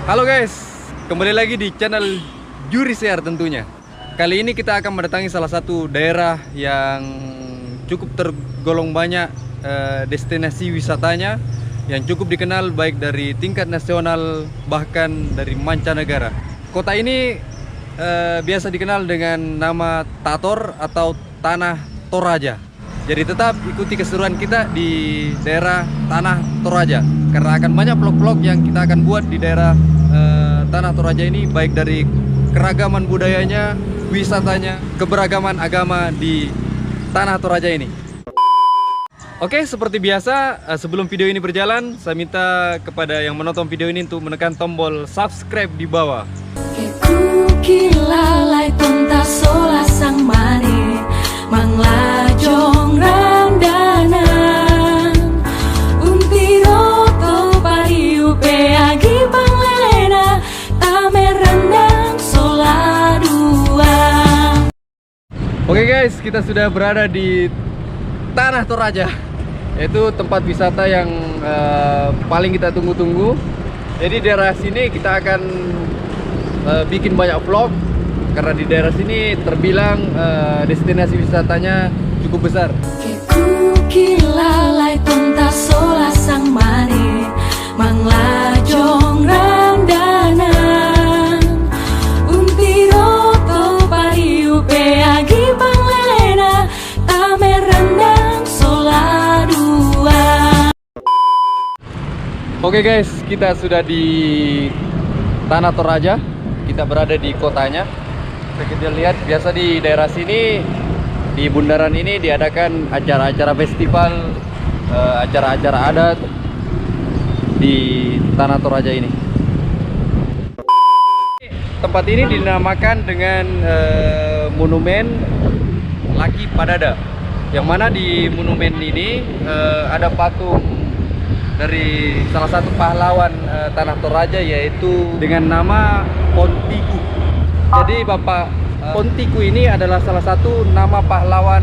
Halo guys, kembali lagi di channel Juri Share tentunya. Kali ini kita akan mendatangi salah satu daerah yang cukup tergolong banyak destinasi wisatanya, yang cukup dikenal baik dari tingkat nasional bahkan dari mancanegara. Kota ini biasa dikenal dengan nama Tator atau Tanah Toraja. Jadi tetap ikuti keseruan kita di daerah Tanah Toraja, karena akan banyak vlog-vlog yang kita akan buat di daerah Tanah Toraja ini, baik dari keragaman budayanya, wisatanya, keberagaman agama di Tanah Toraja ini. Oke, seperti biasa, sebelum video ini berjalan, saya minta kepada yang menonton video ini untuk menekan tombol subscribe di bawah. Kilalay tuntas sola sang mani manglajong ramdanan untiroto pariu peagi panglena tame rendang sola dua. Oke guys, kita sudah berada di Tanah Toraja, yaitu tempat wisata yang paling kita tunggu-tunggu. Jadi di daerah sini kita akan bikin banyak vlog, karena di daerah sini terbilang destinasi wisatanya cukup besar. Kilalay tuntas sola sang mani manglajong ramdanan untiroto pariu peagi panglena tame rendang sola dua. Oke guys, kita sudah di Tanah Toraja. Kita berada di kotanya. Kita lihat biasa di daerah sini, di bundaran ini diadakan acara-acara festival, acara-acara adat di Tanah Toraja ini. Tempat ini dinamakan dengan Monumen Laki Padada, yang mana di monumen ini ada patung dari salah satu pahlawan Tanah Toraja, yaitu dengan nama Pontiku. Jadi Bapak Pontiku ini adalah salah satu nama pahlawan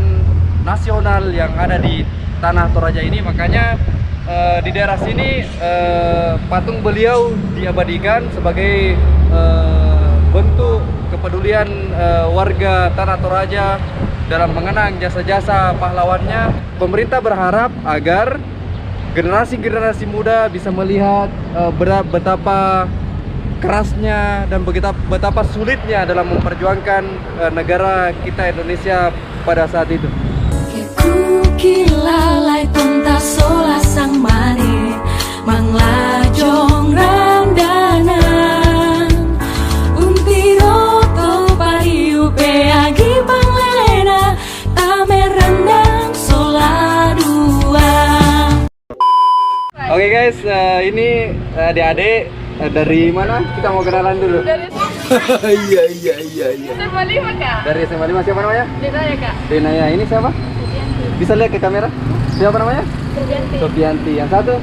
nasional yang ada di Tanah Toraja ini. Makanya di daerah sini patung beliau diabadikan sebagai bentuk kepedulian warga Tanah Toraja dalam mengenang jasa-jasa pahlawannya. Pemerintah berharap agar generasi-generasi muda bisa melihat betapa kerasnya dan betapa sulitnya dalam memperjuangkan negara kita Indonesia pada saat itu. Kilalay tuntas sola sang mani manglajong ramdanan untiroto pariu peagi panglena tame rendang sola dua. Oke guys, ini adik-adik dari mana? Kita mau kenalan dulu. Dari Iya. SMA 5 kak. Dari SMA 5, siapa namanya? Denaya kak. Denaya. Ini siapa? Bisa lihat ke kamera? Siapa namanya? Terjanti. Sofianti. Yang satu?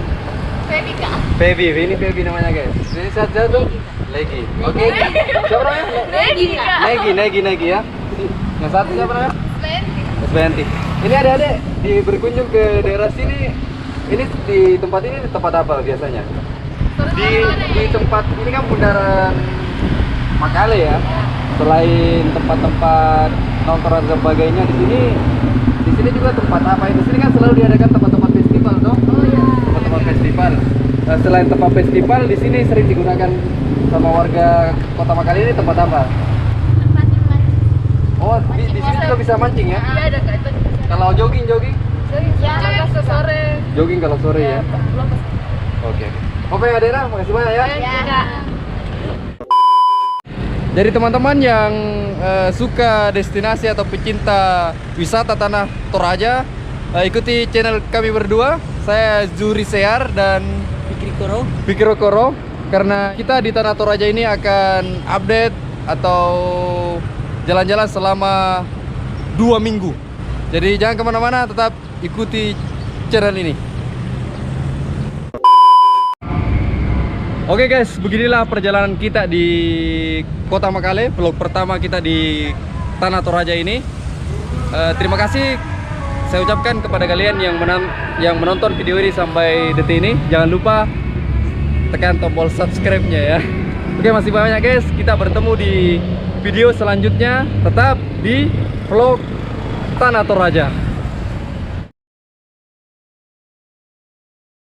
Feby kak. Feby. Ini Feby namanya guys. Ini satu? Legi. Oke. Siapa namanya? Negi kak. Negi ya. Yang satu siapa namanya? Lenti. Sofianti. Ini adik-adik berkunjung ke daerah sini. Ini di tempat ini tempat apa biasanya? Di tempat ini kan bundaran Makale ya. Selain tempat-tempat nongkrong dan sebagainya, di sini juga tempat apa? Di sini kan selalu diadakan tempat-tempat festival, toh? Oh iya. Tempat-tempat festival. Selain tempat festival, di sini sering digunakan sama warga Kota Makale ini tempat apa? Tempatnya mancing. Oh, di sini juga bisa mancing ya? Iya ada kak. Itu bisa. Kalau jogging? Ya. Kalau sore. Jogging kalau sore ya? Belum pas. Oke. Oke ya Dera, makasih banyak ya. Ya kak. Jadi teman-teman yang suka destinasi atau pecinta wisata Tanah Toraja, ikuti channel kami berdua. Saya Juri Share dan Fikri Koro, karena kita di Tanah Toraja ini akan update atau jalan-jalan selama 2 minggu. Jadi jangan kemana-mana, tetap ikuti channel ini. Oke guys, beginilah perjalanan kita di Kota Makale. Vlog pertama kita di Tanah Toraja ini. Terima kasih saya ucapkan kepada kalian yang menonton video ini sampai detik ini. Jangan lupa tekan tombol subscribe-nya ya. Oke, masih banyak guys. Kita bertemu di video selanjutnya. Tetap di vlog Tanah Toraja.